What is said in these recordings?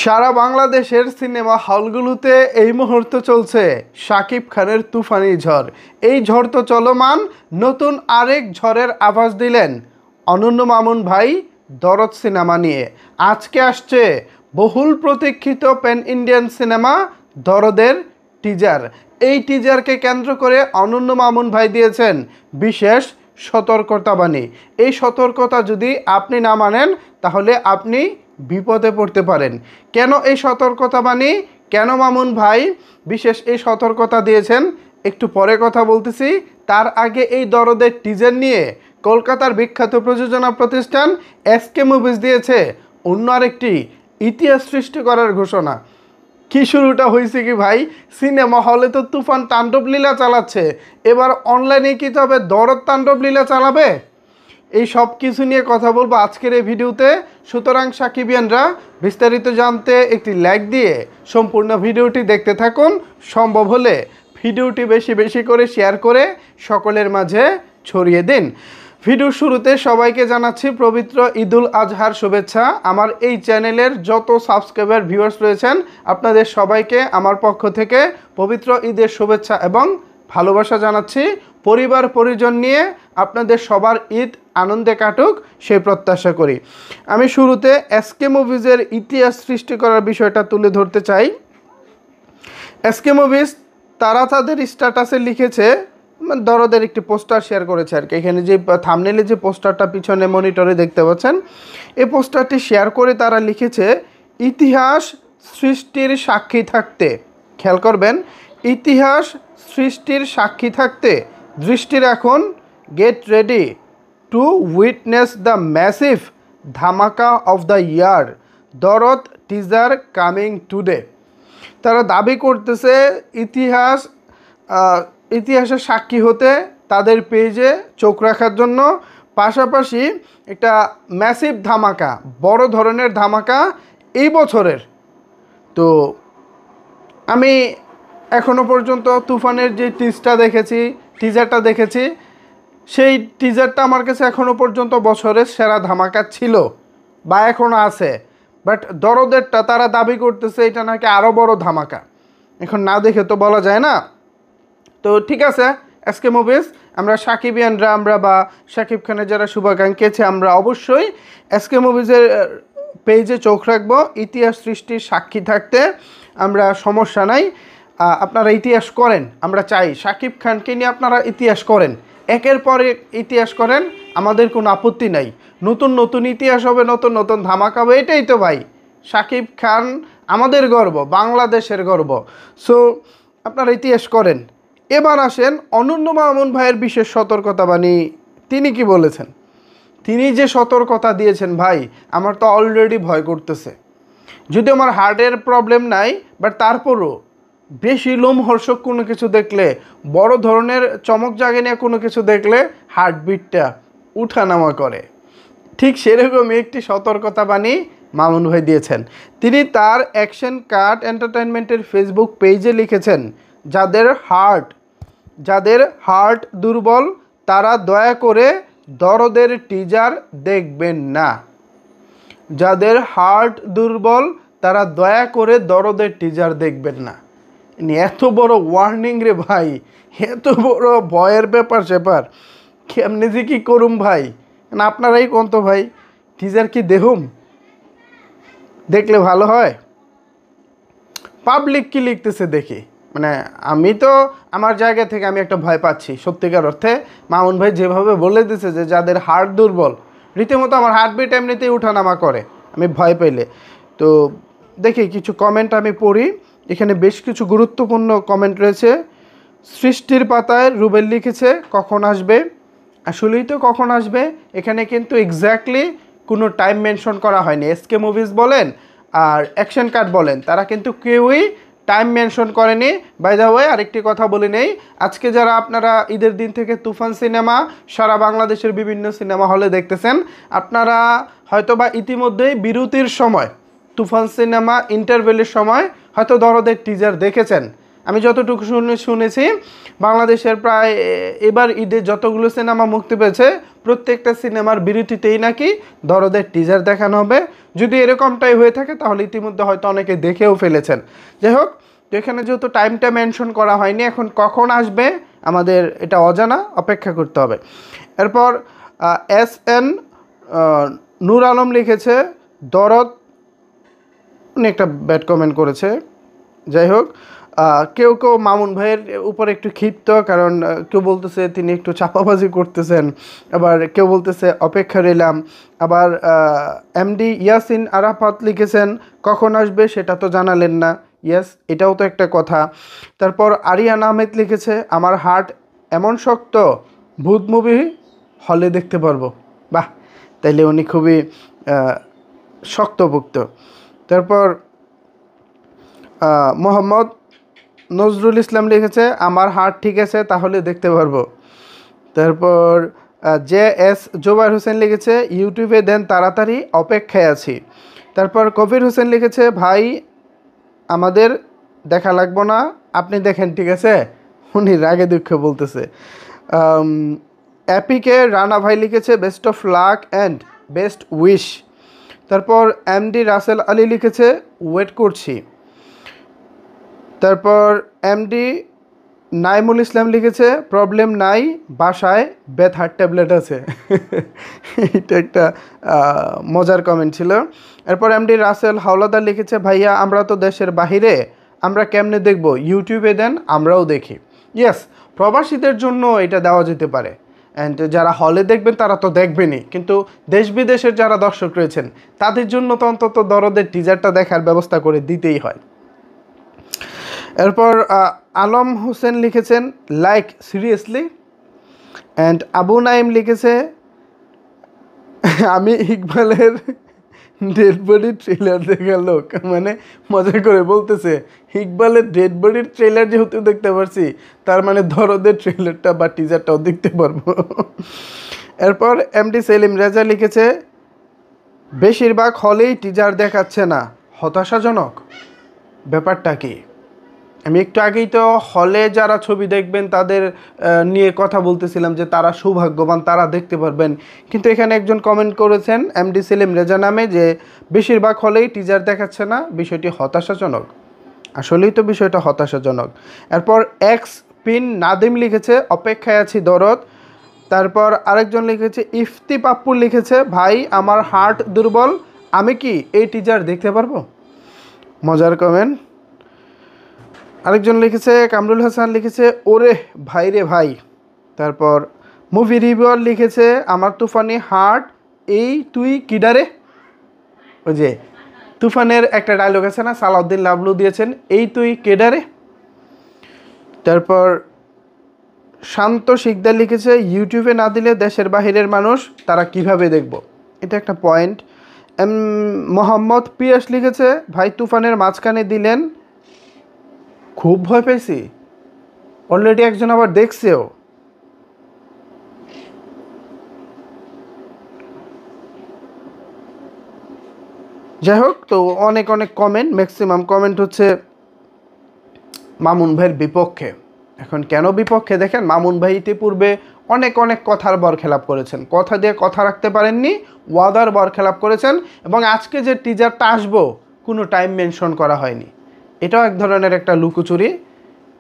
সারা বাংলাদেশের সিনেমা হলগুলোতে এই মুহূর্তে চলছে শাকিব খানের তুফানি ঝড়। এই ঝড় তো চলমান, নতুন আরেক ঝড়ের আভাস দিলেন অনন্য মামুন ভাই দরদ সিনেমা নিয়ে। আজকে আসছে বহুল প্রতীক্ষিত প্যান ইন্ডিয়ান সিনেমা দরদের টিজার। এই টিজারকে কেন্দ্র করে অনন্য মামুন ভাই দিয়েছেন বিশেষ সতর্কতাবাণী। এই সতর্কতা যদি আপনি না মানেন তাহলে আপনি বিপদে পড়তে পারেন। কেন এই সতর্কতাবাণী, কেন মামুন ভাই বিশেষ এই সতর্কতা দিয়েছেন একটু পরে কথা বলতেছি। তার আগে এই দরদের টিজার নিয়ে কলকাতার বিখ্যাত প্রযোজনা প্রতিষ্ঠান এসকে মুভিজ দিয়েছে অন্য আরেকটি ইতিহাস সৃষ্টি করার ঘোষণা। কি শুরুটা হয়েছে কি ভাই, সিনেমা হলে তো তুফান তাণ্ডব লীলা চালাচ্ছে, এবার অনলাইনে কি তবে দরদ তাণ্ডব লীলা চালাবে? এই সব কিছু নিয়ে কথা বলবো আজকের এই ভিডিওতে। সুতরাং সাকিবিয়ানরা বিস্তারিত জানতে একটি লাইক দিয়ে সম্পূর্ণ ভিডিওটি দেখতে থাকুন। সম্ভব হলে ভিডিওটি বেশি বেশি করে শেয়ার করে সকলের মাঝে ছড়িয়ে দিন। ভিডিওর শুরুতে সবাইকে জানাচ্ছি পবিত্র ঈদুল আজহার শুভেচ্ছা। আমার এই চ্যানেলের যত সাবস্ক্রাইবার ভিউয়ার্স রয়েছেন আপনাদের সবাইকে আমার পক্ষ থেকে পবিত্র ঈদের শুভেচ্ছা এবং ভালোবাসা জানাচ্ছি। পরিবার পরিজন নিয়ে আপনাদের সবার ঈদ আনন্দে কাটুক সেই প্রত্যাশা করি। আমি শুরুতে এসকে মুভিজের ইতিহাস সৃষ্টি করার বিষয়টা তুলে ধরতে চাই। এসকে মুভিজ তারা তাদের স্ট্যাটাসে লিখেছে, দরদের একটি পোস্টার শেয়ার করেছে আর কি। এখানে যে থাম্বনেলে যে পোস্টারটা পিছনে মনিটরে দেখতে পাচ্ছেন, এই পোস্টারটি শেয়ার করে তারা লিখেছে ইতিহাস সৃষ্টির সাক্ষী থাকতে, খেয়াল করবেন, ইতিহাস সৃষ্টির সাক্ষী থাকতে দৃষ্টি রাখুন, get ready to witness the massive ধামাকা অফ দ্য ইয়ার, দরদ টিজার কামিং টুডে। তারা দাবি করতেছে ইতিহাসের সাক্ষী হতে, তাদের পেজে চোখ রাখার জন্য, পাশাপাশি একটা ম্যাসিভ ধামাকা, বড় ধরনের ধামাকা এই বছরের। তো আমি এখনও পর্যন্ত তুফানের যে টিজারটা দেখেছি সেই টিজারটা আমার কাছে এখনও পর্যন্ত বছরের সেরা ধামাকা ছিল বা এখনও আছে। বাট দরদেরটা তারা দাবি করতেছে এটা নাকি আরও বড় ধামাকা। এখন না দেখে তো বলা যায় না। তো ঠিক আছে, এসকে মুভিজ আমরা সাকিবিয়ানরা, আমরা বা শাকিব খানের যারা শুভাকাঙ্ক্ষী আছে, আমরা অবশ্যই এসকে মুভিজের পেজে চোখ রাখবো। ইতিহাস সৃষ্টির সাক্ষী থাকতে আমরা সমস্যা নাই, আপনারা ইতিহাস করেন, আমরা চাই শাকিব খানকে নিয়ে আপনারা ইতিহাস করেন, একের পর এক ইতিহাস করেন, আমাদের কোনো আপত্তি নাই। নতুন নতুন ইতিহাস হবে, নতুন নতুন ধামাকা হবে, এটাই তো ভাই। শাকিব খান আমাদের গর্ব, বাংলাদেশের গর্ব। সো আপনারা ইতিহাস করেন। এবার আসেন অনন্য মামুন ভাইয়ের বিশেষ সতর্কতাবাণী। তিনি কি বলেছেন? তিনি যে সতর্কতা দিয়েছেন ভাই, আমার তো অলরেডি ভয় করতেছে। যদিও আমার হার্টের প্রবলেম নাই, বাট তারপরও বেশি লোমহর্ষক কোনো কিছু দেখলে, বড় ধরনের চমক জাগে নিয়ে কোনো কিছু দেখলে হার্টবিটটা উঠানামা করে। ঠিক সেরকমই একটি সতর্কতাবাণী মামুন ভাই দিয়েছেন। তিনি তার অ্যাকশন কাট এন্টারটেইনমেন্টের ফেসবুক পেজে লিখেছেন, যাদের হার্ট দুর্বল তারা দয়া করে দরদের টিজার দেখবেন না। যাদের হার্ট দুর্বল তারা দয়া করে দরদের টিজার দেখবেন না। এত বড় ওয়ার্নিং রে ভাই, এত বড় ভয়ের ব্যাপার স্যাপার, কেমনি যে কী করুম ভাই। না আপনারাই কোন তো ভাই, টিজার কি দেখলে ভালো হয়? পাবলিক কি লিখতেছে দেখি, মানে আমি তো আমার জায়গা থেকে আমি একটা ভয় পাচ্ছি সত্যিকার অর্থে। মামুন ভাই যেভাবে বলে দিছে যে যাদের হার্ট দুর্বল, রীতিমতো আমার হার্টবিট এমনিতেই উঠানামা করে আমি ভয় পেলে। তো দেখি কিছু কমেন্ট আমি পড়ি। এখানে বেশ কিছু গুরুত্বপূর্ণ কমেন্ট রয়েছে। সৃষ্টির পাতায় রুবেল লিখেছে কখন আসবে। আসলেই তো কখন আসবে, এখানে কিন্তু এক্স্যাক্টলি কোনো টাইম মেনশন করা হয়নি। এসকে মুভিজ বলেন আর অ্যাকশন কাট বলেন, তারা কিন্তু কেউই টাইম মেনশন করেনি। বাই দ্য ওয়ে আরেকটি কথা বলে নেই, আজকে যারা আপনারা ঈদের দিন থেকে তুফান সিনেমা সারা বাংলাদেশের বিভিন্ন সিনেমা হলে দেখতেছেন, আপনারা হয়তোবা ইতিমধ্যেই বিরতির সময় তুফান সিনেমা ইন্টারভেলের সময় হয়তো দরদের টিজার দেখেছেন। আমি যতটুকু শুনেছি বাংলাদেশের প্রায় এবার ঈদে যতগুলো সিনেমা মুক্তি পেয়েছে প্রত্যেকটা সিনেমার বিরতিতেই নাকি দরদের টিজার দেখানো হবে। যদি এরকমটাই হয়ে থাকে তাহলে ইতিমধ্যে হয়তো অনেকে দেখেও ফেলেছেন। যাই হোক, তো এখানে যেহেতু টাইমটা মেনশন করা হয়নি, এখন কখন আসবে আমাদের এটা অজানা, অপেক্ষা করতে হবে। এরপর SN নূর আলম লিখেছে দরদ, উনি একটা ব্যাড কমেন্ট করেছে। যাই হোক, কেউ কেউ মামুন ভাইয়ের উপর একটু ক্ষিপ্ত, কারণ কেউ বলতেছে তিনি একটু চাপাবাজি করতেছেন, আবার কেউ বলতেছে অপেক্ষা রইলাম। আবার MD ইয়াসিন আরাফাত লিখেছেন কখন আসবে সেটা তো জানালেন না। ইয়েস, এটাও তো একটা কথা। তারপর আরিয়ান আহমেদ লিখেছে আমার হার্ট এমন শক্ত, ভূত মুভি হলে দেখতে পারবো। বাহ, তাইলে উনি খুবই শক্তভুক্ত। তারপর মোহাম্মদ নজরুল ইসলাম লিখেছে আমার হার্ট ঠিক আছে তাহলে দেখতে পারবো। তারপর JS জোবাইর হোসেন লিখেছে ইউটিউবে দেন তাড়াতাড়ি, অপেক্ষায় আছি। তারপর কবির হোসেন লিখেছে ভাই আমাদের দেখা লাগবো না, আপনি দেখেন ঠিক আছে। উনি রাগে দুঃখে বলতেছে। অ্যাপিকে রানা ভাই লিখেছে best of luck and best wish. তারপর MD রাসেল আলী লিখেছে ওয়েট করছি। তারপর MD নাইমুল ইসলাম লিখেছে প্রবলেম নাই, বাসায় ব্যথার ট্যাবলেট আছে। এটা একটা মজার কমেন্ট ছিল। এরপর MD রাসেল হাওলাদার লিখেছে ভাইয়া আমরা তো দেশের বাহিরে, আমরা কেমনে দেখব, ইউটিউবে দেন আমরাও দেখি। ইয়েস, প্রবাসীদের জন্য এটা দেওয়া যেতে পারে, অ্যান্ড যারা হলে দেখবেন তারা তো দেখবেনই, কিন্তু দেশ বিদেশের যারা দর্শক রয়েছেন তাদের জন্য তো অন্তত দরদের টিজারটা দেখার ব্যবস্থা করে দিতেই হয়। এরপর আলম হোসেন লিখেছেন like seriously. And Abu Naim লিখেছে আমি ইকবালের ডেড বডির ট্রেলার দেখা লোক, মানে মজা করে বলতেছে ইকবালের ডেড বডির ট্রেলার যেহেতু দেখতে পারছি তার মানে দরদের ট্রেলারটা বা টিজারটাও দেখতে পারবো। এরপর MD সেলিম রেজা লিখেছে বেশিরভাগ হলেই টিজার দেখাচ্ছে না, হতাশাজনক। ব্যাপারটা কি? আমি একটু আগেই তো হলে যারা ছবি দেখবেন তাদের নিয়ে কথা বলতেছিলাম যে তারা সৌভাগ্যবান, তারা দেখতে পারবেন। কিন্তু এখানে একজন কমেন্ট করেছেন MD সেলিম রেজা নামে যে বেশিরভাগ হলেই টিজার দেখাচ্ছে না, বিষয়টি হতাশাজনক। আসলেই তো বিষয়টা হতাশাজনক। এরপর এক্স পিন নাদিম লিখেছে অপেক্ষায় আছি দরদ। তারপর আরেকজন লিখেছে ইফতি পাপ্পু লিখেছে ভাই আমার হার্ট দুর্বল, আমি কি এই টিজার দেখতে পারবো? মজার কমেন্ট। আরেকজন লিখেছে কামরুল হাসান লিখেছে ওরে ভাই রে ভাই। তারপর মুভি রিভিউয়ার লিখেছে আমার তুফানি হার্ট, এই তুই কিডারে। ওই যে তুফানের একটা ডায়লগ আছে না, সালাউদ্দিন লাবলু দিয়েছেন, এই তুই কেডারে। তারপর শান্ত শিকদার লিখেছে ইউটিউবে না দিলে দেশের বাহিরের মানুষ তারা কিভাবে দেখব, এটা একটা পয়েন্ট। মোহাম্মদ পিয়াস লিখেছে ভাই তুফানের মাঝখানে দিলেন, খুব ভয় পেয়েছি, অলরেডি একজন আবার দেখছেও। যাই হোক, তো অনেক অনেক কমেন্ট, ম্যাক্সিমাম কমেন্ট হচ্ছে মামুন ভাইয়ের বিপক্ষে। এখন কেন বিপক্ষে? দেখেন মামুন ভাই ইতিপূর্বে অনেক অনেক কথার বরখেলাপ করেছেন, কথা দিয়ে কথা রাখতে পারেননি, ওয়াদার বরখেলাপ করেছেন। এবং আজকে যে টিজারটা আসবো কোনো টাইম মেনশন করা হয়নি, এটাও এক ধরনের একটা লুকোচুরি।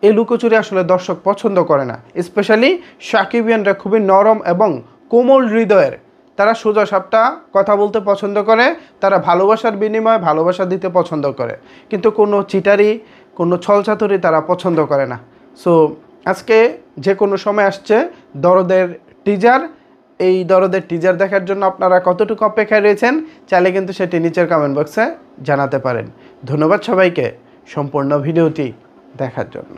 এই লুকোচুরি আসলে দর্শক পছন্দ করে না, স্পেশালি সাকিবিয়ানরা খুবই নরম এবং কোমল হৃদয়ের, তারা সোজা সাপটা কথা বলতে পছন্দ করে, তারা ভালোবাসার বিনিময়ে ভালোবাসা দিতে পছন্দ করে, কিন্তু কোনো চিটারি কোনো ছলচাতুরি তারা পছন্দ করে না। সো আজকে যে কোনো সময় আসছে দরদের টিজার। এই দরদের টিজার দেখার জন্য আপনারা কতটুকু অপেক্ষায় রয়েছেন চাইলে কিন্তু সেটি নিচের কমেন্ট বক্সে জানাতে পারেন। ধন্যবাদ সবাইকে সম্পূর্ণ ভিডিওটি দেখার জন্য।